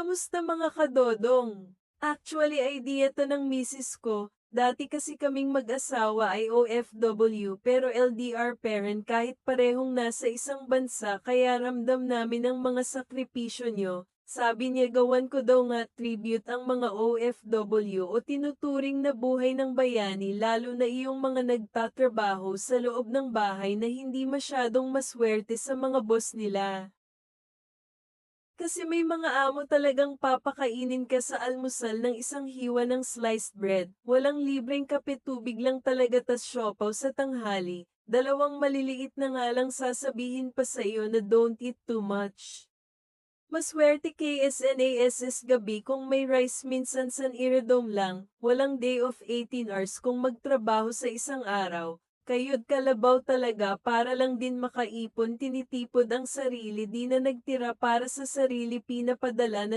Kamusta mga kadodong? Actually idea to ng misis ko, dati kasi kaming mag-asawa ay OFW pero LDR parent kahit parehong nasa isang bansa kaya ramdam namin ang mga sakripisyo nyo. Sabi niya gawan ko daw nga tribute ang mga OFW o tinuturing na buhay ng bayani lalo na iyong mga nagtatrabaho sa loob ng bahay na hindi masyadong maswerte sa mga boss nila. Kasi may mga amo talagang papakainin ka sa almusal ng isang hiwa ng sliced bread, walang libreng kape tubig lang talaga tas siopaw sa tanghali, dalawang maliliit na nga lang sasabihin pa sa iyo na don't eat too much. Maswerte KSNASS gabi kung may rice minsan san iredom lang, walang day of 18 hours kung magtrabaho sa isang araw. Kayod kalabaw talaga para lang din makaipon tinitipod ang sarili di na nagtira para sa sarili pinapadala na